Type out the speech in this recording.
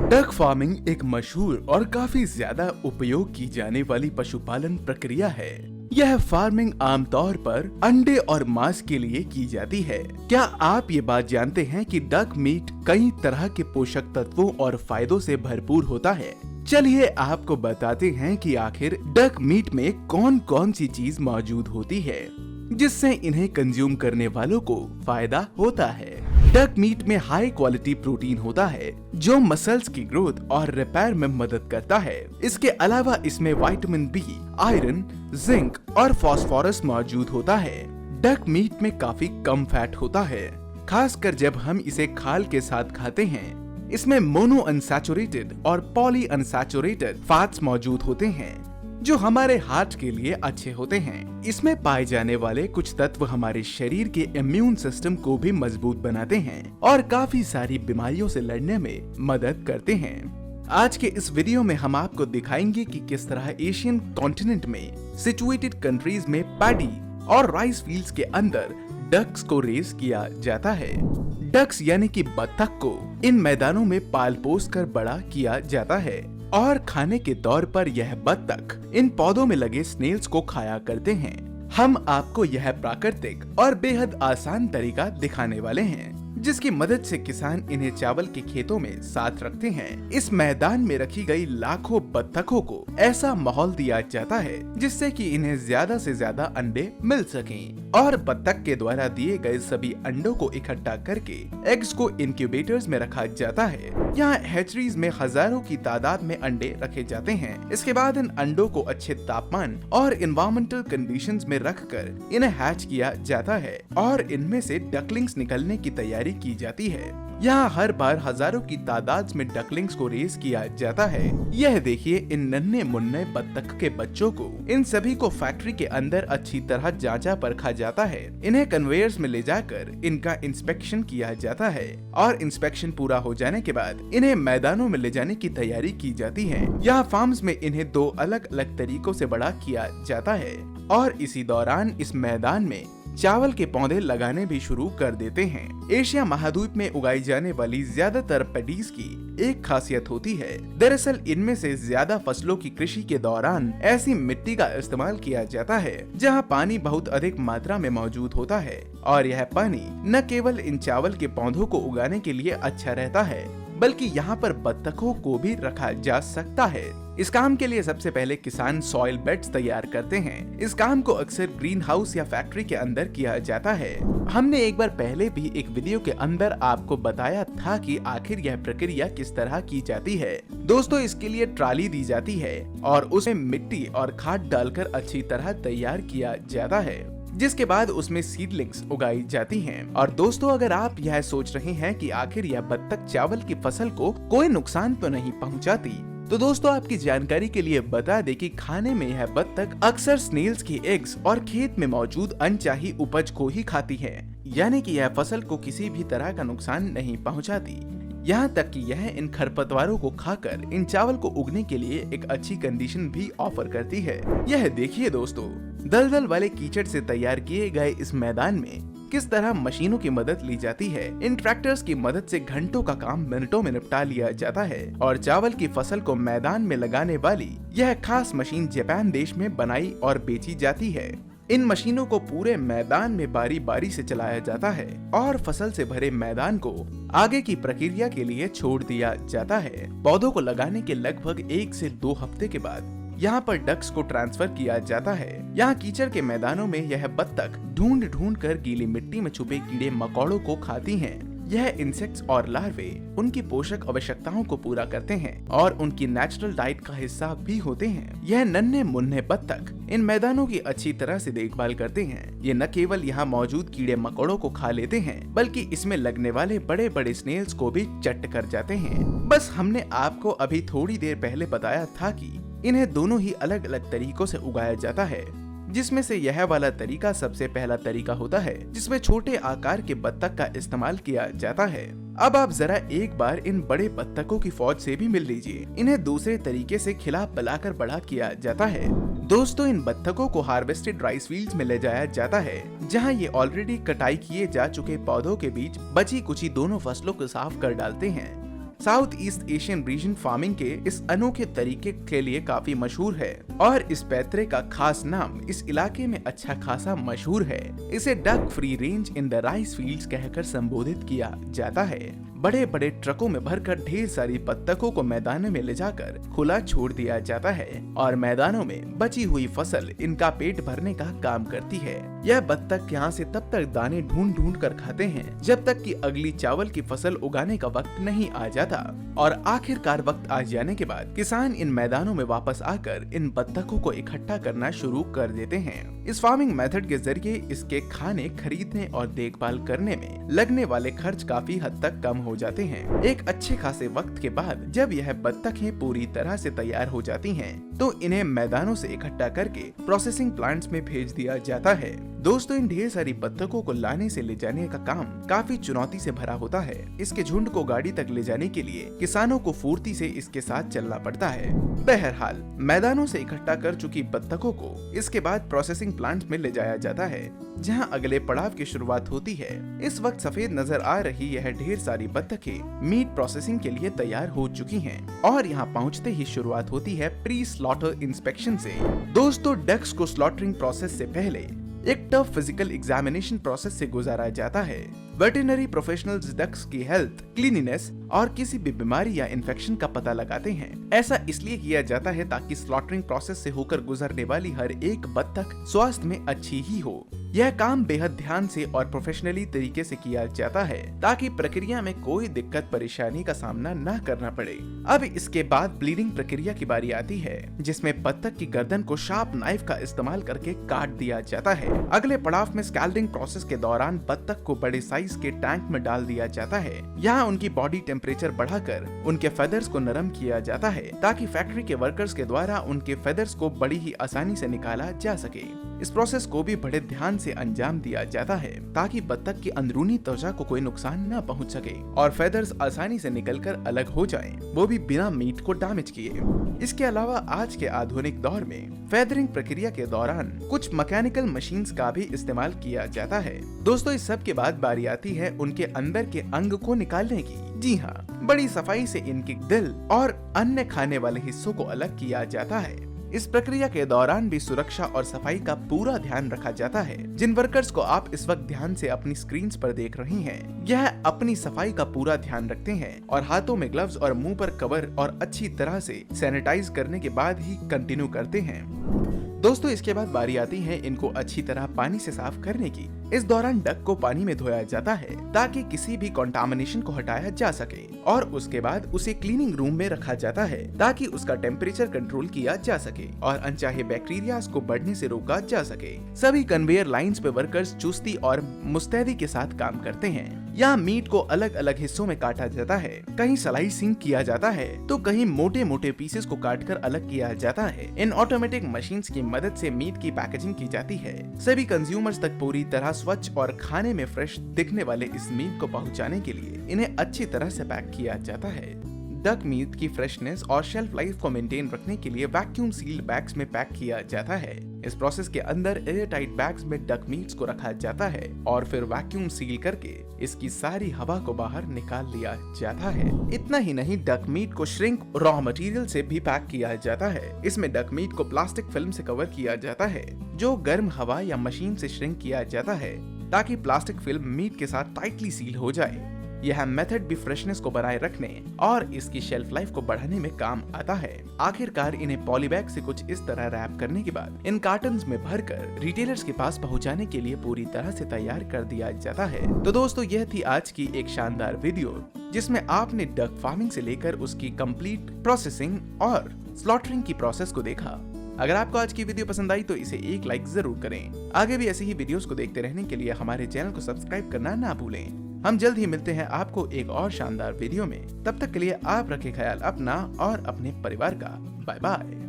Duck farming एक मशहूर और काफी ज्यादा उपयोग की जाने वाली पशुपालन प्रक्रिया है। यह फार्मिंग आमतौर पर अंडे और मांस के लिए की जाती है। क्या आप ये बात जानते हैं कि डक मीट कई तरह के पोषक तत्वों और फायदों से भरपूर होता है? चलिए आपको बताते हैं कि आखिर डक मीट में कौन कौन सी चीज मौजूद होती है जिससे इन्हें कंज्यूम करने वालों को फायदा होता है। डक मीट में हाई क्वालिटी प्रोटीन होता है जो मसल्स की ग्रोथ और रिपेयर में मदद करता है। इसके अलावा इसमें विटामिन बी, आयरन, जिंक और फास्फोरस मौजूद होता है। डक मीट में काफी कम फैट होता है, खासकर जब हम इसे खाल के साथ खाते हैं। इसमें मोनो अनसैचुरेटेड और पॉली अनसैचुरेटेड फैट्स मौजूद होते हैं जो हमारे हार्ट के लिए अच्छे होते हैं। इसमें पाए जाने वाले कुछ तत्व हमारे शरीर के इम्यून सिस्टम को भी मजबूत बनाते हैं और काफी सारी बीमारियों से लड़ने में मदद करते हैं। आज के इस वीडियो में हम आपको दिखाएंगे कि किस तरह एशियन कॉन्टिनेंट में सिचुएटेड कंट्रीज में पैडी और राइस फील्ड्स के अंदर डक्स को रेस किया जाता है। डक्स यानी कि बत्तख को इन मैदानों में पाल पोस कर बड़ा किया जाता है और खाने के तौर पर यह बत्तख इन पौधों में लगे स्नेल्स को खाया करते हैं। हम आपको यह प्राकृतिक और बेहद आसान तरीका दिखाने वाले हैं जिसकी मदद से किसान इन्हें चावल के खेतों में साथ रखते हैं। इस मैदान में रखी गई लाखों बत्तखों को ऐसा माहौल दिया जाता है जिससे कि इन्हें ज्यादा से ज्यादा अंडे मिल सकें और बत्तख के द्वारा दिए गए सभी अंडों को इकट्ठा करके एग्स को इंक्यूबेटर्स में रखा जाता है। यहाँ हैचरीज में हजारों की तादाद में अंडे रखे जाते हैं। इसके बाद इन अंडों को अच्छे तापमान और इन्वायरमेंटल कंडीशंस में रखकर इन्हें हैच किया जाता है और इनमें से डकलिंग्स निकलने की तैयारी की जाती है। यहाँ हर बार हजारों की तादाद में डकलिंग्स को रेस किया जाता है। यह देखिए इन नन्हे मुन्ने बत्तख के बच्चों को। इन सभी को फैक्ट्री के अंदर अच्छी तरह जांचा परखा जाता है। इन्हें कन्वेयर्स में ले जाकर इनका इंस्पेक्शन किया जाता है और इंस्पेक्शन पूरा हो जाने के बाद इन्हें मैदानों में ले जाने की तैयारी की जाती है। यहाँ फार्म्स में इन्हें दो अलग अलग तरीकों से बड़ा किया जाता है और इसी दौरान इस मैदान में चावल के पौधे लगाने भी शुरू कर देते हैं। एशिया महाद्वीप में उगाई जाने वाली ज्यादातर पैडीज की एक खासियत होती है। दरअसल इनमें से ज्यादा फसलों की कृषि के दौरान ऐसी मिट्टी का इस्तेमाल किया जाता है जहां पानी बहुत अधिक मात्रा में मौजूद होता है और यह पानी न केवल इन चावल के पौधों को उगाने के लिए अच्छा रहता है बल्कि यहाँ पर बत्तखों को भी रखा जा सकता है। इस काम के लिए सबसे पहले किसान सॉइल बेड्स तैयार करते हैं। इस काम को अक्सर ग्रीन हाउस या फैक्ट्री के अंदर किया जाता है। हमने एक बार पहले भी एक वीडियो के अंदर आपको बताया था कि आखिर यह प्रक्रिया किस तरह की जाती है। दोस्तों इसके लिए ट्राली दी जाती है और उसमें मिट्टी और खाद डालकर अच्छी तरह तैयार किया जाता है जिसके बाद उसमें सीडलिंग्स उगाई जाती हैं। और दोस्तों अगर आप यह सोच रहे हैं कि आखिर यह बत्तख चावल की फसल को कोई नुकसान तो नहीं पहुंचाती, तो दोस्तों आपकी जानकारी के लिए बता दें कि खाने में यह बत्तख अक्सर स्नेल्स की एग्स और खेत में मौजूद अनचाही उपज को ही खाती है, यानी कि यह फसल को किसी भी तरह का नुकसान नहीं पहुंचाती। यहाँ तक कि यह इन खरपतवारों को खाकर इन चावल को उगने के लिए एक अच्छी कंडीशन भी ऑफर करती है। यह देखिए दोस्तों दलदल वाले कीचड़ से तैयार किए गए इस मैदान में किस तरह मशीनों की मदद ली जाती है। इन ट्रैक्टर्स की मदद से घंटों का काम मिनटों में निपटा लिया जाता है और चावल की फसल को मैदान में लगाने वाली यह खास मशीन जापान देश में बनाई और बेची जाती है। इन मशीनों को पूरे मैदान में बारी बारी से चलाया जाता है और फसल से भरे मैदान को आगे की प्रक्रिया के लिए छोड़ दिया जाता है। पौधों को लगाने के लगभग 1 से 2 हफ्ते के बाद यहाँ पर डक्स को ट्रांसफर किया जाता है। यहाँ कीचड़ के मैदानों में यह बत्तख ढूंढ ढूंढ कर गीली मिट्टी में छुपे कीड़े मकोड़ों को खाती हैं। यह इंसेक्ट्स और लार्वे उनकी पोषक आवश्यकताओं को पूरा करते हैं और उनकी नेचुरल डाइट का हिस्सा भी होते हैं। यह नन्हे मुन्ने बत्तख इन मैदानों की अच्छी तरह से देखभाल करते हैं। ये न केवल यहाँ मौजूद कीड़े मकोड़ों को खा लेते हैं बल्कि इसमें लगने वाले बड़े बड़े स्नेल्स को भी चट कर जाते हैं। बस हमने आपको अभी थोड़ी देर पहले बताया था कि इन्हें दोनों ही अलग अलग तरीकों से उगाया जाता है, जिसमें से यह वाला तरीका सबसे पहला तरीका होता है जिसमें छोटे आकार के बत्तख का इस्तेमाल किया जाता है। अब आप जरा एक बार इन बड़े बत्तखों की फौज से भी मिल लीजिए। इन्हें दूसरे तरीके से खिला पिलाकर बड़ा किया जाता है। दोस्तों इन बत्तखों को हार्वेस्टेड राइस फील्ड्स में ले जाया जाता है जहां ये ऑलरेडी कटाई किए जा चुके पौधों के बीच बची कुची दोनों फसलों को साफ कर डालते हैं। South east Asian region farming के इस अनोखे तरीके के लिए काफी मशहूर है और इस पैतरे का खास नाम इस इलाके में अच्छा खासा मशहूर है। इसे duck free range in the rice fields कहकर संबोधित किया जाता है। बड़े बड़े ट्रकों में भरकर ढेर सारी बत्तखों को मैदानों में ले जाकर खुला छोड़ दिया जाता है और मैदानों में बची हुई फसल इनका पेट भरने का काम करती है। यह बत्तख यहाँ से तब तक दाने ढूंढ ढूंढ कर खाते हैं जब तक कि अगली चावल की फसल उगाने का वक्त नहीं आ जाता और आखिरकार वक्त आ जाने के बाद किसान इन मैदानों में वापस आकर इन बत्तखों को इकट्ठा करना शुरू कर देते हैं। इस फार्मिंग मेथड के जरिए इसके खाने, खरीदने और देखभाल करने में लगने वाले खर्च काफी हद तक कम हो जाते हैं। एक अच्छे खासे वक्त के बाद जब यह बत्तखें पूरी तरह से तैयार हो जाती हैं, तो इन्हें मैदानों से इकट्ठा करके प्रोसेसिंग प्लांट्स में भेज दिया जाता है। दोस्तों, इन ढेर सारी बत्तखों को लाने से ले जाने का काम काफी चुनौती से भरा होता है। इसके झुंड को गाड़ी तक ले जाने के लिए किसानों को फुर्ती से इसके साथ चलना पड़ता है। बहरहाल, मैदानों से इकट्ठा कर चुकी बत्तखों को इसके बाद प्रोसेसिंग प्लांट में ले जाया जाता है, जहां अगले पड़ाव की शुरुआत होती है। इस वक्त सफेद नजर आ रही यह ढेर सारी बत्तखें मीट प्रोसेसिंग के लिए तैयार हो चुकी हैं और यहां पहुंचते ही शुरुआत होती है प्री स्लॉटर इंस्पेक्शन से। दोस्तों, डक्स को स्लॉटरिंग प्रोसेस से पहले एक टफ फिजिकल एग्जामिनेशन प्रोसेस से गुजारा जाता है। वेटरनरी प्रोफेशनल्स डक्स की हेल्थ, क्लीनिनेस और किसी भी बीमारी या इन्फेक्शन का पता लगाते हैं। ऐसा इसलिए किया जाता है ताकि स्लॉटरिंग प्रोसेस से होकर गुजरने वाली हर एक बत्तख स्वास्थ्य में अच्छी ही हो। यह काम बेहद ध्यान से और प्रोफेशनली तरीके से किया जाता है ताकि प्रक्रिया में कोई दिक्कत परेशानी का सामना न करना पड़े। अब इसके बाद ब्लीडिंग प्रक्रिया की बारी आती है, जिसमें बत्तख की गर्दन को शार्प नाइफ का इस्तेमाल करके काट दिया जाता है। अगले पड़ाव में स्कैल्डिंग प्रोसेस के दौरान बत्तख को बड़े साइज के टैंक में डाल दिया जाता है। यहाँ उनकी बॉडी टेम्परेचर बढ़ाकर उनके फेदर्स को नरम किया जाता है ताकि फैक्ट्री के वर्कर्स के द्वारा उनके फेदर्स को बड़ी ही आसानी से निकाला जा सके। इस प्रोसेस को भी बड़े ध्यान से अंजाम दिया जाता है ताकि बत्तख की अंदरूनी त्वचा को कोई नुकसान न पहुंच सके और फेदर्स आसानी से निकलकर अलग हो जाएं, वो भी बिना मीट को डैमेज किए। इसके अलावा आज के आधुनिक दौर में फेदरिंग प्रक्रिया के दौरान कुछ मैकेनिकल मशीन्स का भी इस्तेमाल किया जाता है। दोस्तों, इस सब के बाद बारी आती है उनके अंदर के अंग को निकालने की। जी हाँ, बड़ी सफाई से इनके दिल और अन्य खाने वाले हिस्सों को अलग किया जाता है। इस प्रक्रिया के दौरान भी सुरक्षा और सफाई का पूरा ध्यान रखा जाता है। जिन वर्कर्स को आप इस वक्त ध्यान से अपनी स्क्रीन्स पर देख रही हैं, यह अपनी सफाई का पूरा ध्यान रखते हैं और हाथों में ग्लव्स और मुंह पर कवर और अच्छी तरह से सैनिटाइज करने के बाद ही कंटिन्यू करते हैं। दोस्तों, इसके बाद बारी आती है इनको अच्छी तरह पानी से साफ करने की। इस दौरान डक को पानी में धोया जाता है ताकि किसी भी कंटामिनेशन को हटाया जा सके और उसके बाद उसे क्लीनिंग रूम में रखा जाता है ताकि उसका टेम्परेचर कंट्रोल किया जा सके और अनचाहे बैक्टीरिया को बढ़ने से रोका जा सके। सभी कन्वेयर लाइंस पे वर्कर्स चुस्ती और मुस्तैदी के साथ काम करते हैं। यहाँ मीट को अलग अलग हिस्सों में काटा जाता है, कहीं स्लाइसिंग किया जाता है तो कहीं मोटे मोटे पीसेस को काटकर अलग किया जाता है। इन ऑटोमेटिक मशीन्स की मदद से मीट की पैकेजिंग की जाती है। सभी कंज्यूमर्स तक पूरी तरह स्वच्छ और खाने में फ्रेश दिखने वाले इस मीट को पहुंचाने के लिए इन्हें अच्छी तरह से पैक किया जाता है। डक मीट की फ्रेशनेस और शेल्फ लाइफ को मेंटेन रखने के लिए वैक्यूम सील्ड बैग्स में पैक किया जाता है। इस प्रोसेस के अंदर एयर टाइट बैग्स में डक मीट्स को रखा जाता है और फिर वैक्यूम सील करके इसकी सारी हवा को बाहर निकाल लिया जाता है। इतना ही नहीं, डक मीट को श्रिंक रॉ मटेरियल से भी पैक किया जाता है। इसमें डक मीट को प्लास्टिक फिल्म से कवर किया जाता है जो गर्म हवा या मशीन से श्रिंक किया जाता है ताकि प्लास्टिक फिल्म मीट के साथ टाइटली सील हो जाए। यह मेथड भी फ्रेशनेस को बनाए रखने और इसकी शेल्फ लाइफ को बढ़ाने में काम आता है। आखिरकार इन्हें पॉलीबैग से कुछ इस तरह रैप करने के बाद इन कार्टन्स में भरकर रिटेलर्स के पास पहुंचाने के लिए पूरी तरह से तैयार कर दिया जाता है। तो दोस्तों, यह थी आज की एक शानदार वीडियो जिसमें आपने डक फार्मिंग से लेकर उसकी कंप्लीट प्रोसेसिंग और स्लॉटरिंग की प्रोसेस को देखा। अगर आपको आज की वीडियो पसंद आई तो इसे एक लाइक जरूर करें। आगे भी ऐसी ही वीडियोस को देखते रहने के लिए हमारे चैनल को सब्सक्राइब करना ना भूलें। हम जल्द ही मिलते हैं आपको एक और शानदार वीडियो में। तब तक के लिए आप रखें ख्याल अपना और अपने परिवार का। Bye bye.